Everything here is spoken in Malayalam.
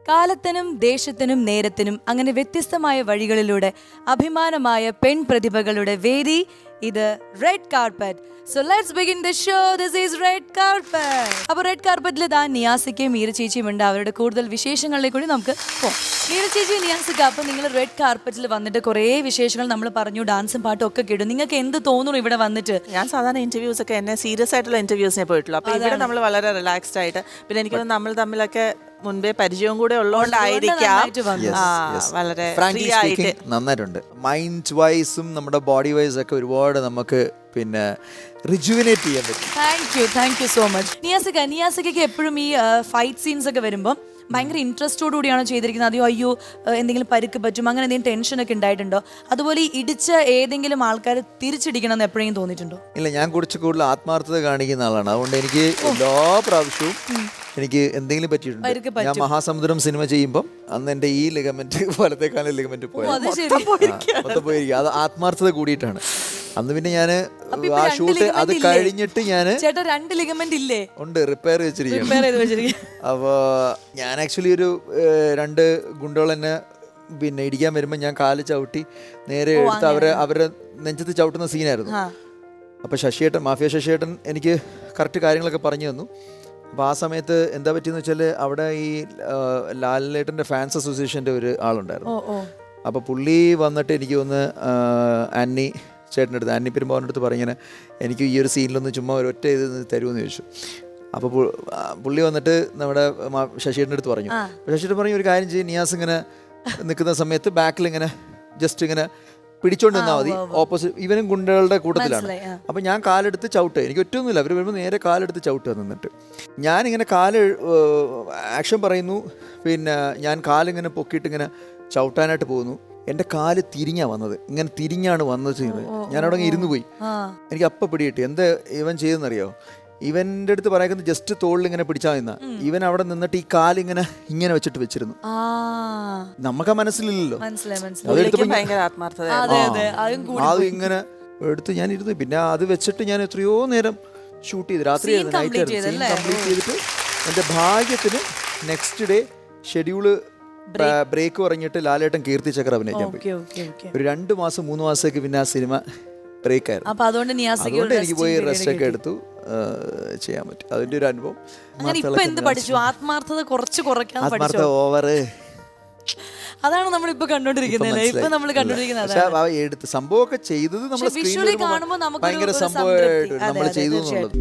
കാലത്തിനും ദേശത്തിനും നേരത്തിനും അങ്ങനെ വ്യത്യസ്തമായ വഴികളിലൂടെ അഭിമാനമായ പെൺപ്രതിഭകളുടെ വേദി ഇത് red carpet. So let's begin the show. This is Red Carpet. അപ്പോൾ റെഡ് കാർപ്പറ്റിൽ ദാ നിയാസിക്കയും മീര ചേച്ചിയും ഉണ്ട്. അവരുടെ കൂടുതൽ വിശേഷങ്ങളിലേക്ക് കൂടി നമുക്ക് പോകാം. മീര ചേച്ചി, നിയാസിക്ക, അപ്പോൾ നിങ്ങൾ റെഡ് കാർപ്പറ്റിൽ വന്നിട്ട് കുറേ വിശേഷങ്ങൾ നമ്മൾ പറഞ്ഞു, ഡാൻസും പാട്ടും ഒക്കെ കേട്ടു. നിങ്ങൾക്ക് എന്ത് തോന്നുന്നു ഇവിടെ വന്നിട്ട്? ഞാൻ സാധാരണ ഇന്റർവ്യൂസ് ഒക്കെ എന്നെ സീരിയസ് ആയിട്ടുള്ള ഇന്റർവ്യൂസിനെ പോയിട്ടുള്ളൂ. അപ്പോൾ ഇവിടെ നമ്മൾ വളരെ റിലാക്സ്ഡ് ആയിട്ട്, പിന്നെ എനിക്ക് നമ്മൾ തമ്മിലൊക്കെ മുൻപേ പരിചയവും കൂടെ ഉള്ളതുകൊണ്ടായിരിക്കാം വളരെ ഫ്രീ ആയിട്ട് നന്നായിട്ടുണ്ട്. മൈൻഡ് വൈസും നമ്മുടെ ബോഡി വൈസ് ഒക്കെ ഒരുപാട് നമുക്ക് പിന്നെ റിജുവിനേറ്റ് ചെയ്യാൻ പറ്റും. Thank you so much. നിയാസിക്കയ്ക്ക് എപ്പോഴും ഈ ഫൈറ്റ് സീൻസ് ഒക്കെ വരുമ്പോൾ ഭയങ്കര ഇൻട്രസ്റ്റോടു കൂടിയാണോ ചെയ്തിരിക്കുന്നത്? അയ്യോ എന്തെങ്കിലും പരിക്ക് പറ്റും, അങ്ങനെ എന്തെങ്കിലും ടെൻഷനൊക്കെ ഉണ്ടായിട്ടുണ്ടോ? അതുപോലെ ഈ ഇടിച്ച ഏതെങ്കിലും ആൾക്കാർ തിരിച്ചിടിക്കണം എന്ന് എപ്പോഴെങ്കിലും തോന്നിയിട്ടുണ്ടോ? ഇല്ല, ഞാൻ കുറച്ച് കൂടുതൽ ആത്മാർത്ഥത കാണിക്കുന്ന ആളാണ്. അതുകൊണ്ട് എനിക്ക് എല്ലാ പ്രാവശ്യവും എനിക്ക് എന്തെങ്കിലും പറ്റിയിട്ടുണ്ട്. ഞാൻ മഹാസമുദ്രം സിനിമ ചെയ്യുമ്പോൾ അന്ന് എൻ്റെ ഈ ലിഗമെന്റ് വലത്തേക്കാല ലിഗമെന്റ് പോയിരിക്കും. അത് ആത്മാർത്ഥത കൂടിയിട്ടാണ്. അന്ന് പിന്നെ ഞാന് ആ ഷൂട്ട് അത് കഴിഞ്ഞിട്ട് ഞാന് ഉണ്ട് റിപ്പയർ വെച്ചിരിക്കും. അപ്പൊ ഞാൻ ആക്ച്വലി ഒരു 2 ഗുണ്ടകൾ എന്നെ പിന്നെ ഇടിക്കാൻ വരുമ്പോൾ ഞാൻ കാല് ചവിട്ടി നേരെ എടുത്ത് അവരെ നെഞ്ചത്ത് ചവിട്ടുന്ന സീനായിരുന്നു. അപ്പൊ മാഫിയ ശശിയേട്ടൻ എനിക്ക് കറക്റ്റ് കാര്യങ്ങളൊക്കെ പറഞ്ഞു തന്നു. അപ്പോൾ ആ സമയത്ത് എന്താ പറ്റിയെന്ന് വെച്ചാൽ അവിടെ ഈ ലാലേട്ടൻ്റെ ഫാൻസ് അസോസിയേഷൻ്റെ ഒരു ആളുണ്ടായിരുന്നു. അപ്പോൾ പുള്ളി വന്നിട്ട് എനിക്ക് ഒന്ന് ആന്നി ചേട്ടൻ്റെ അടുത്ത്, ആന്നി പെരുമ്പാവൻ്റെ അടുത്ത് പറഞ്ഞിങ്ങനെ എനിക്ക് ഈ ഒരു സീനിലൊന്ന് ചുമ്മാ ഒരൊറ്റ ഇത് തരുമെന്ന് ചോദിച്ചു. അപ്പോൾ പുള്ളി വന്നിട്ട് നമ്മുടെ ശശിയേട്ടൻ്റെ അടുത്ത് പറഞ്ഞു. ശശിയേട്ടൻ പറഞ്ഞു, ഒരു കാര്യം ചെയ്യും, നിയാസ് ഇങ്ങനെ നിൽക്കുന്ന സമയത്ത് ബാക്കിൽ ഇങ്ങനെ ജസ്റ്റ് ഇങ്ങനെ പിടിച്ചോണ്ട് നിന്നാൽ മതി. ഓപ്പോസിറ്റ് ഇവനും ഗുണ്ടകളുടെ കൂട്ടത്തിലാണ്. അപ്പം ഞാൻ കാലെടുത്ത് ചവിട്ട്, എനിക്ക് ഒറ്റൊന്നുമില്ല, അവർ വരുമ്പോൾ നേരെ കാലെടുത്ത് ചവിട്ടുക നിന്നിട്ട് ഞാനിങ്ങനെ ആക്ഷൻ പറയുന്നു. പിന്നെ ഞാൻ കാലിങ്ങനെ പൊക്കിയിട്ട് ഇങ്ങനെ ചവിട്ടാനായിട്ട് പോകുന്നു. എൻ്റെ കാല് തിരിഞ്ഞാണ് വന്നത്, ഇങ്ങനെ തിരിഞ്ഞാണ് വന്നത് ചെയ്യുന്നത്. ഞാനവിടെ ഇരുന്ന് പോയി. എനിക്ക് അപ്പം പിടികിട്ടി എന്താ ഇവൻ ചെയ്തെന്നറിയോ? ഇവന്റെ അടുത്ത് പറയുന്നത് ജസ്റ്റ് തോളിൽ ഇങ്ങനെ പിടിച്ചാ നിന്ന, ഇവൻ അവിടെ നിന്നിട്ട് ഈ കാലിങ്ങനെ ഇങ്ങനെ വെച്ചിട്ട് വെച്ചിരുന്നു. നമുക്ക് മനസ്സിലില്ലല്ലോ. അത് ഇങ്ങനെ എടുത്ത് ഞാൻ ഇരുന്നു. പിന്നെ അത് വെച്ചിട്ട് ഞാൻ എത്രയോ നേരം ഷൂട്ട് ചെയ്തു. രാത്രി കംപ്ലീറ്റ് ചെയ്തിട്ട് എൻ്റെ ഭാഗ്യത്തിന് നെക്സ്റ്റ് ഡേ ഷെഡ്യൂള് ബ്രേക്ക് പറഞ്ഞിട്ട് ലാലേട്ടൻ കീർത്തി ചക്ര അഭിനയിക്കാൻ പോയി. ഒരു 2 മാസം 3 മാസത്തേക്ക് പിന്നെ ആ സിനിമ ബ്രേക്ക് ആയിരുന്നു. അതുകൊണ്ട് എനിക്ക് പോയി റെസ്റ്റ് ഒക്കെ എടുത്തു ചെയ്യാൻ പറ്റും. അതിന്റെ ഒരു അനുഭവം. ആത്മാർത്ഥത ഓവർ അതാണ് നമ്മളിപ്പോ കണ്ടോണ്ടിരിക്കുന്നത്. സംഭവമൊക്കെ ചെയ്തത് നമ്മൾ ഭയങ്കര സംഭവമായിട്ട് നമ്മൾ ചെയ്തു എന്നുള്ളത്.